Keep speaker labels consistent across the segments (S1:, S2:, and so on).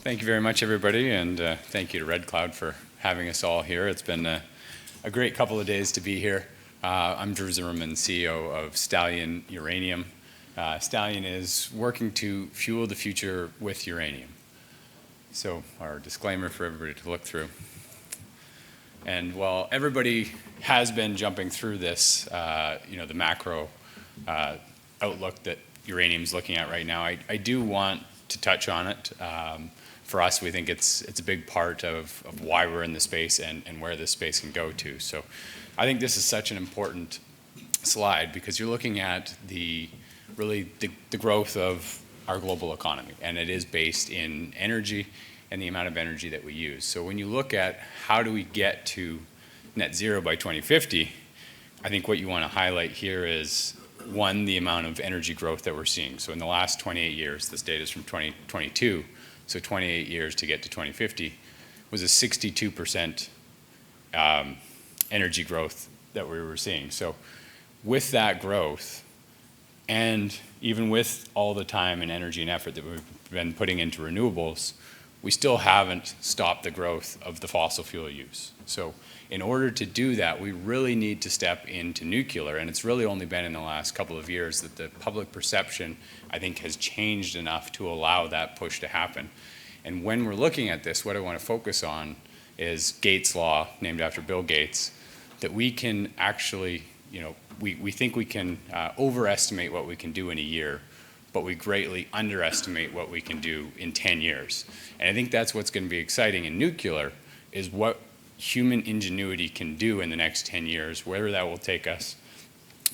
S1: Thank you very much, everybody, and thank you to Red Cloud for having us all here. It's been a great couple of days to be here. I'm Drew Zimmerman, CEO of Stallion Uranium. Stallion is working to fuel the future with uranium. So our disclaimer for everybody to look through. And while everybody has been jumping through this, the macro outlook that uranium's looking at right now, I do want to touch on it. For us, we think it's a big part of why we're in the space and where this space can go to. So I think this is such an important slide because you're looking at the growth of our global economy, and it is based in energy and the amount of energy that we use. So when you look at how do we get to net zero by 2050, I think what you want to highlight here is, one, the amount of energy growth that we're seeing. So in the last 28 years, this data is from 2022, so 28 years to get to 2050, was a 62% energy growth that we were seeing. So with that growth, and even with all the time and energy and effort that we've been putting into renewables, we still haven't stopped the growth of the fossil fuel use. So in order to do that, we really need to step into nuclear, and it's really only been in the last couple of years that the public perception, I think, has changed enough to allow that push to happen. And when we're looking at this, what I want to focus on is Gates' law, named after Bill Gates, that we can actually, we think we can overestimate what we can do in a year, but we greatly underestimate what we can do in 10 years. And I think that's what's going to be exciting in nuclear, is what human ingenuity can do in the next 10 years, where that will take us,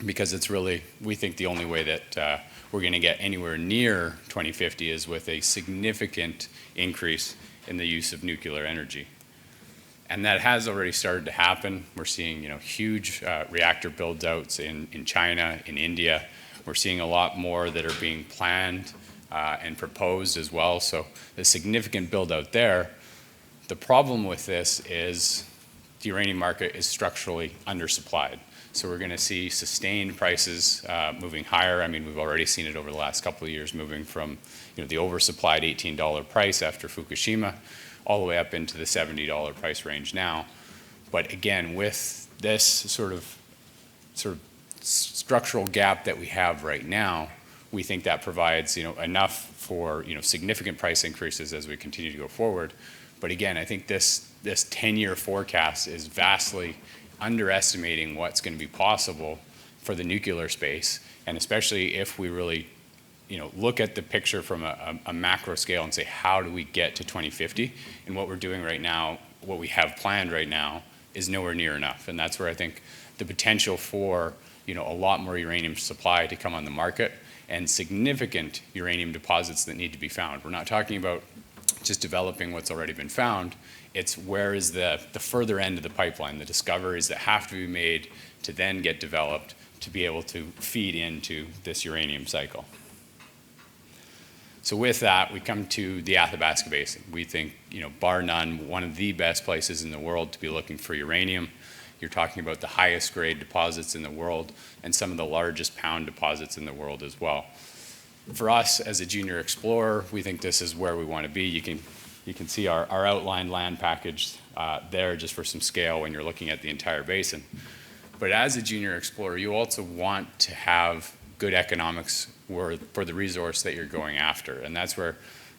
S1: because it's really, we think, the only way that we're going to get anywhere near 2050 is with a significant increase in the use of nuclear energy. And that has already started to happen. We're seeing huge reactor build-outs in China, in India. We're seeing a lot more that are being planned and proposed as well. So the significant build-out there. The problem with this is the uranium market is structurally undersupplied. So we're going to see sustained prices moving higher. I mean, we've already seen it over the last couple of years, moving from the oversupplied $18 price after Fukushima all the way up into the $70 price range now. But again, with this sort of structural gap that we have right now, we think that provides enough for significant price increases as we continue to go forward. But again, I think this 10-year forecast is vastly underestimating what's going to be possible for the nuclear space, and especially if we really look at the picture from a macro scale and say, how do we get to 2050? And what we're doing right now, what we have planned right now, is nowhere near enough. And that's where I think the potential for a lot more uranium supply to come on the market, and significant uranium deposits that need to be found. We're not talking about just developing what's already been found. It's where is the further end of the pipeline, the discoveries that have to be made to then get developed to be able to feed into this uranium cycle. So with that, we come to the Athabasca Basin. We think, bar none, one of the best places in the world to be looking for uranium. You're talking about the highest grade deposits in the world and some of the largest pound deposits in the world as well. For us, as a junior explorer, we think this is where we want to be. You can see our outlined land package there, just for some scale when you're looking at the entire basin. But as a junior explorer, you also want to have good economics for the resource that you're going after. And that's where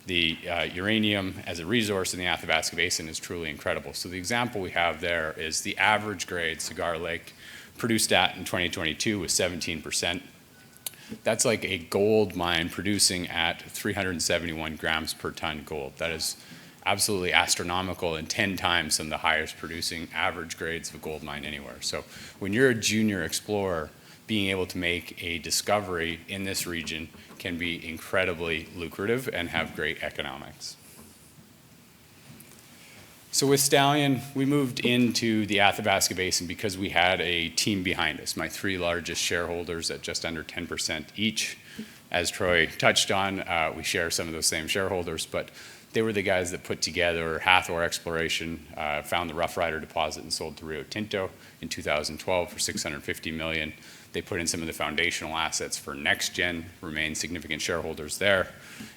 S1: the uranium as a resource in the Athabasca Basin is truly incredible. So the example we have there is the average grade Cigar Lake produced at in 2022 was 17%. That's like a gold mine producing at 371 grams per ton gold. That is absolutely astronomical, and 10 times some of the highest producing average grades of a gold mine anywhere. So when you're a junior explorer, being able to make a discovery in this region can be incredibly lucrative and have great economics. So with Stallion, we moved into the Athabasca Basin because we had a team behind us. My three largest shareholders at just under 10% each. As Troy touched on, we share some of those same shareholders, but They were the guys that put together Hathor Exploration, found the Rough Rider deposit and sold to Rio Tinto in 2012 for $650 million. They put in some of the foundational assets for NextGen, remain significant shareholders there.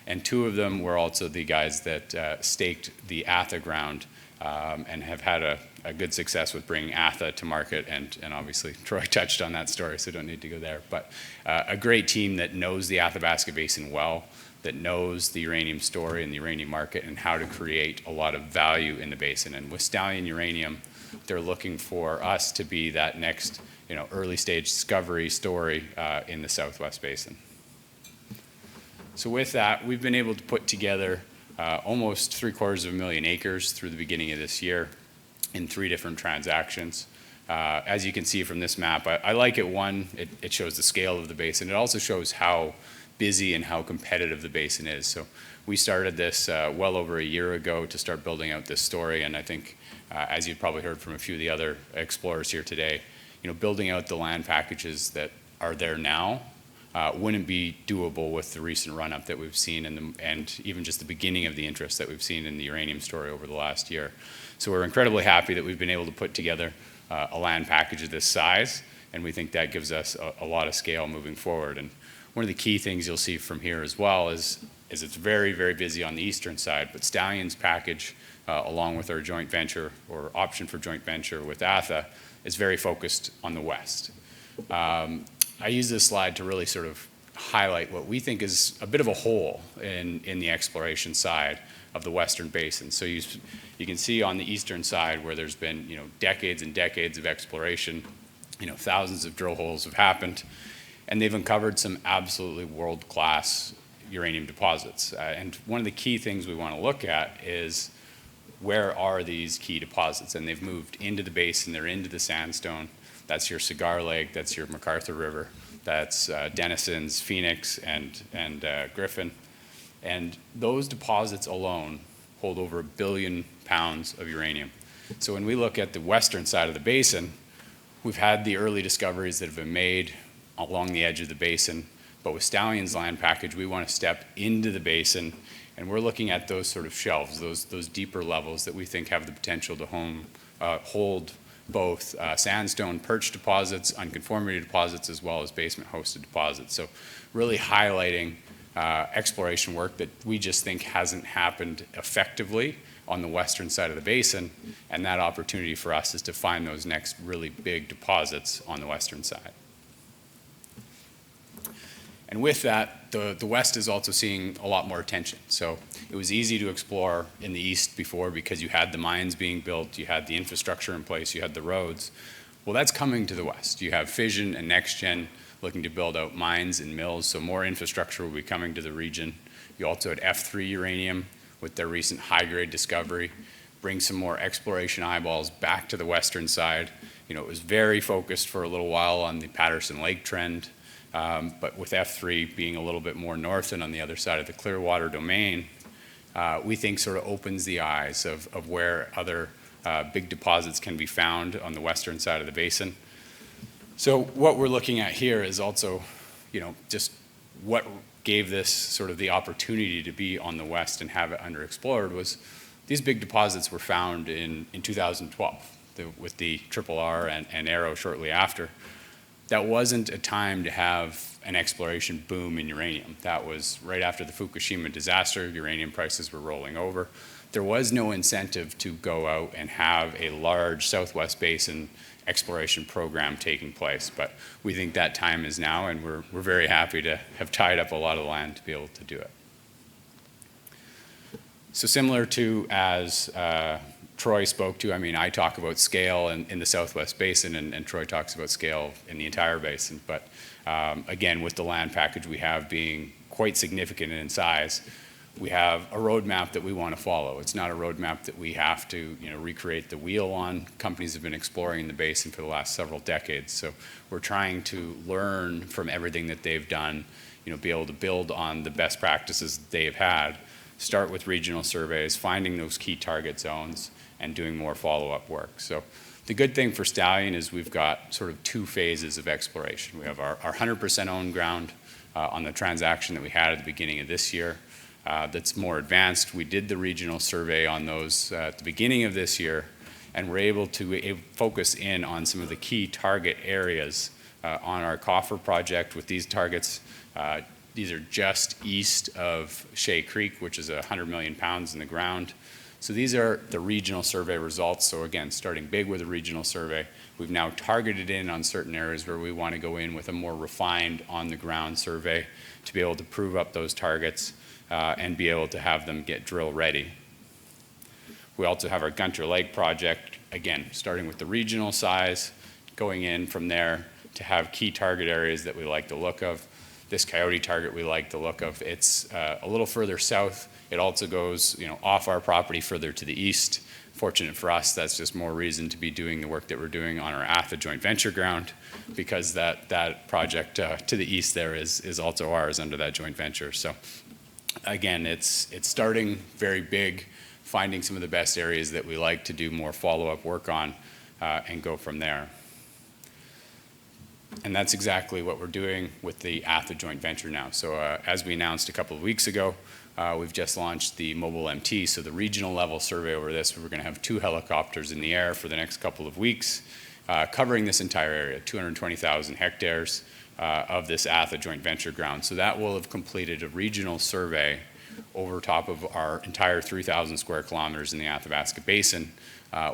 S1: And two of them were also the guys that staked the ATHA ground and have had a good success with bringing ATHA to market. And obviously, Troy touched on that story, so don't need to go there. But a great team that knows the Athabasca Basin well, that knows the uranium story and the uranium market and how to create a lot of value in the basin. And with Stallion Uranium, they're looking for us to be that next early stage discovery story in the Southwest Basin. So with that, we've been able to put together almost 750,000 acres through the beginning of this year in 3 different transactions. As you can see from this map, I like it. One, it shows the scale of the basin. It also shows how busy and how competitive the basin is. So we started this well over a year ago to start building out this story, and I think, as you've probably heard from a few of the other explorers here today, building out the land packages that are there now wouldn't be doable with the recent run-up that we've seen and even just the beginning of the interest that we've seen in the uranium story over the last year. So we're incredibly happy that we've been able to put together a land package of this size, and we think that gives us a lot of scale moving forward. And one of the key things you'll see from here as well is it's very, very busy on the eastern side, but Stallion's package, along with our joint venture or option for joint venture with ATHA, is very focused on the west. I use this slide to really sort of highlight what we think is a bit of a hole in the exploration side of the Western Basin. So you can see on the eastern side where there's been decades and decades of exploration, thousands of drill holes have happened, and they've uncovered some absolutely world-class uranium deposits. And one of the key things we want to look at is where are these key deposits? And they've moved into the basin, they're into the sandstone. That's your Cigar Lake, that's your MacArthur River, that's Denison's, Phoenix, and Griffin. And those deposits alone hold over 1 billion pounds of uranium. So when we look at the western side of the basin, we've had the early discoveries that have been made along the edge of the basin, but with Stallion's land package, we want to step into the basin, and we're looking at those sort of shelves, those deeper levels that we think have the potential to hold both sandstone perch deposits, unconformity deposits, as well as basement-hosted deposits. So really highlighting exploration work that we just think hasn't happened effectively on the western side of the basin, and that opportunity for us is to find those next really big deposits on the western side. And with that, the West is also seeing a lot more attention. So it was easy to explore in the East before because you had the mines being built, you had the infrastructure in place, you had the roads. Well, that's coming to the West. You have Fission and NextGen looking to build out mines and mills, so more infrastructure will be coming to the region. You also had F3 Uranium with their recent high-grade discovery, bring some more exploration eyeballs back to the western side. It was very focused for a little while on the Patterson Lake trend. But with F3 being a little bit more north and on the other side of the Clearwater domain, we think sort of opens the eyes of where other big deposits can be found on the western side of the basin. So what we're looking at here is also, just what gave this sort of the opportunity to be on the west and have it underexplored was these big deposits were found in 2012 with the RRR and Arrow shortly after. That wasn't a time to have an exploration boom in uranium. That was right after the Fukushima disaster. Uranium prices were rolling over. There was no incentive to go out and have a large Southwest Basin exploration program taking place. But we think that time is now, and we're very happy to have tied up a lot of land to be able to do it. So similar to as Troy spoke to, I talk about scale in the Southwest Basin, and Troy talks about scale in the entire basin. But again, with the land package we have being quite significant in size, we have a roadmap that we want to follow. It's not a roadmap that we have to recreate the wheel on. Companies have been exploring the basin for the last several decades. So we're trying to learn from everything that they've done, be able to build on the best practices that they've had, start with regional surveys, finding those key target zones, and doing more follow-up work. So the good thing for Stallion is we've got sort of 2 phases of exploration. We have our 100% owned ground on the transaction that we had at the beginning of this year. that's more advanced. We did the regional survey on those at the beginning of this year, and we're able to focus in on some of the key target areas on our coffer project with these targets. These are just east of Shea Creek, which is 100 million pounds in the ground. So these are the regional survey results. So again, starting big with a regional survey, we've now targeted in on certain areas where we want to go in with a more refined on-the-ground survey to be able to prove up those targets and be able to have them get drill ready. We also have our Gunter Lake project, again, starting with the regional size, going in from there to have key target areas that we like the look of. This Coyote target we like the look of. It's a little further south. It also goes, off our property further to the east. Fortunate for us, that's just more reason to be doing the work that we're doing on our ATHA joint venture ground, because that project to the east there is also ours under that joint venture. So again, it's starting very big, finding some of the best areas that we like to do more follow-up work on and go from there. And that's exactly what we're doing with the ATHA joint venture now. So as we announced a couple of weeks ago, we've just launched the mobile MT, so the regional level survey over this. We're going to have 2 helicopters in the air for the next couple of weeks, covering this entire area, 220,000 hectares of this ATHA joint venture ground. So that will have completed a regional survey over top of our entire 3,000 square kilometers in the Athabasca Basin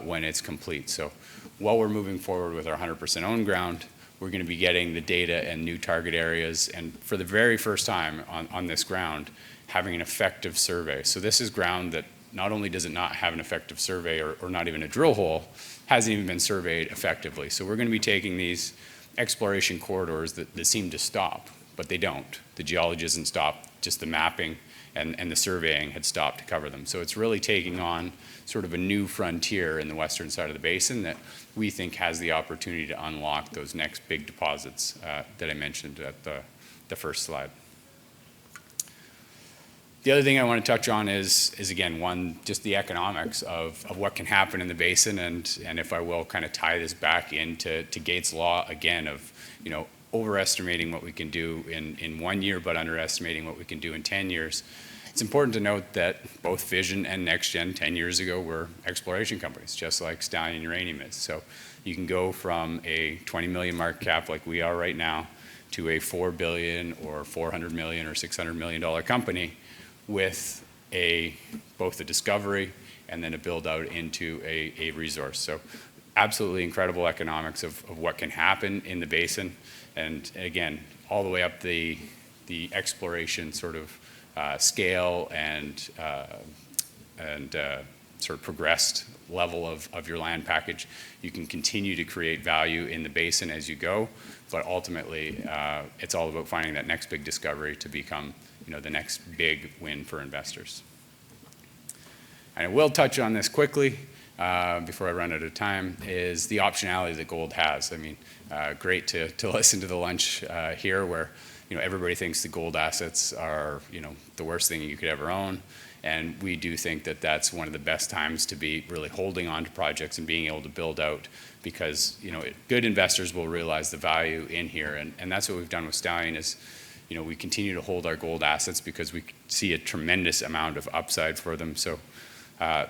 S1: when it's complete. So while we're moving forward with our 100% owned ground, we're going to be getting the data and new target areas, and for the very first time on this ground, having an effective survey. So this is ground that not only does it not have an effective survey or not even a drill hole, hasn't even been surveyed effectively. So we're going to be taking these exploration corridors that seem to stop, but they don't. The geology doesn't stop, just the mapping and the surveying had stopped to cover them. So it's really taking on sort of a new frontier in the western side of the basin that we think has the opportunity to unlock those next big deposits that I mentioned at the first slide. The other thing I want to touch on is again, one, just the economics of what can happen in the basin, and if I will kind of tie this back into Gates' law again of, overestimating what we can do in 1 year, but underestimating what we can do in 10 years. It's important to note that both Fission and NextGen 10 years ago were exploration companies, just like Stallion Uranium is. So you can go from a 20 million market cap like we are right now to a 4 billion or 400 million or 600 million dollar company with both a discovery and then a build out into a resource. So absolutely incredible economics of what can happen in the basin. And again, all the way up the exploration sort of scale and sort of progressed level of your land package. You can continue to create value in the basin as you go, but ultimately it's all about finding that next big discovery to become the next big win for investors. And I will touch on this quickly before I run out of time, is the optionality that gold has. I mean, great to listen to the lunch here where everybody thinks the gold assets are the worst thing you could ever own, and we do think that that's one of the best times to be really holding on to projects and being able to build out, because good investors will realize the value in here, and that's what we've done with Stallion is we continue to hold our gold assets because we see a tremendous amount of upside for them. So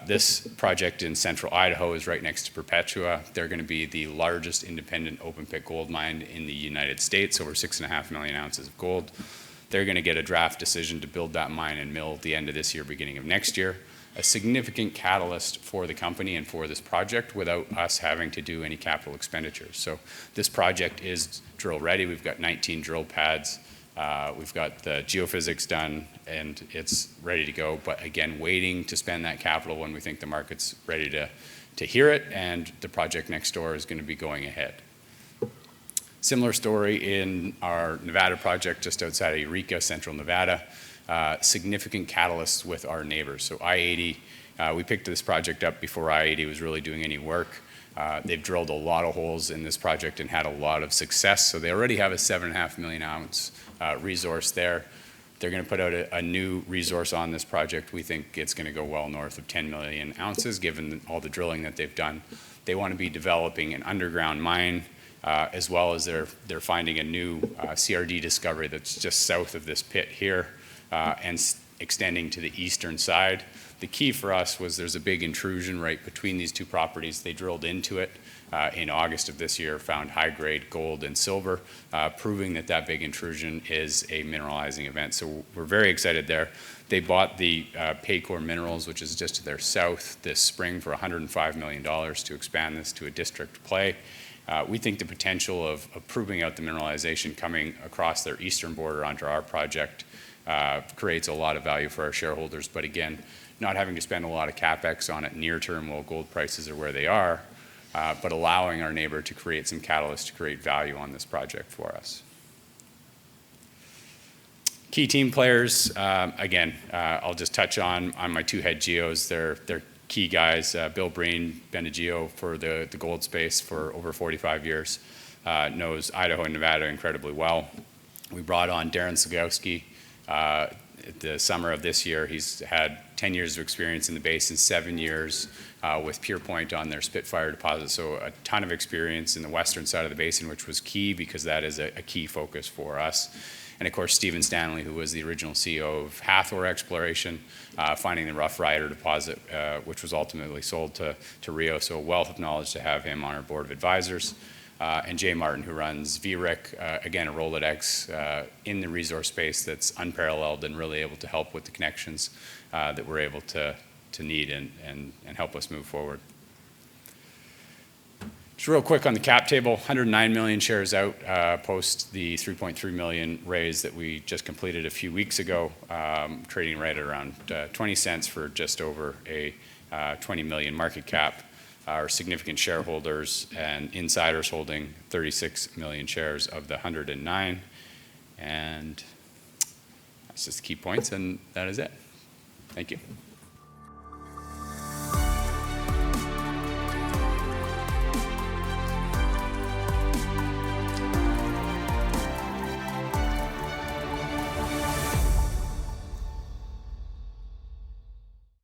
S1: this project in central Idaho is right next to Perpetua. They're going to be the largest independent open pit gold mine in the United States, over 6.5 million ounces of gold. They're going to get a draft decision to build that mine and mill at the end of this year, beginning of next year. A significant catalyst for the company and for this project without us having to do any capital expenditures. So this project is drill ready. We've got 19 drill pads. We've got the geophysics done and it's ready to go, but again, waiting to spend that capital when we think the market's ready to hear it, and the project next door is going to be going ahead. Similar story in our Nevada project just outside of Eureka, central Nevada. Significant catalysts with our neighbors. So I-80, we picked this project up before I-80 was really doing any work. They've drilled a lot of holes in this project and had a lot of success. So they already have a 7.5 million ounce resource there. They're going to put out a new resource on this project. We think it's going to go well north of 10 million ounces given all the drilling that they've done. They want to be developing an underground mine as well as they're finding a new CRD discovery that's just south of this pit here. And extending to the eastern side. The key for us was there's a big intrusion right between these two properties. They drilled into it in August of this year, found high-grade gold and silver, proving that that big intrusion is a mineralizing event. So we're very excited there. They bought the Paycore Minerals, which is just to their south, this spring for $105 million to expand this to a district play. We think the potential of proving out the mineralization coming across their eastern border onto our project creates a lot of value for our shareholders. But again, not having to spend a lot of CapEx on it near term while gold prices are where they are, but allowing our neighbor to create some catalyst to create value on this project for us. Key team players, again, I'll just touch on my two head geos. They're key guys. Bill Breen, been a geo for the gold space for over 45 years, knows Idaho and Nevada incredibly well. We brought on Darren Sagowski the summer of this year. He's had 10 years of experience in the basin, 7 years with Pierpoint on their Spitfire deposit. So a ton of experience in the western side of the basin, which was key because that is a key focus for us. And of course, Stephen Stanley, who was the original CEO of Hathor Exploration, finding the Rough Rider deposit, which was ultimately sold to Rio. So a wealth of knowledge to have him on our board of advisors. And Jay Martin, who runs VRIC, again, a Rolodex in the resource space that's unparalleled and really able to help with the connections that we're able to need and help us move forward. Just real quick on the cap table, 109 million shares out post the 3.3 million raise that we just completed a few weeks ago, trading right at around 20 cents for just over a 20 million market cap. Our significant shareholders and insiders holding 36 million shares of the 109. And that's just the key points, and that is it. Thank you.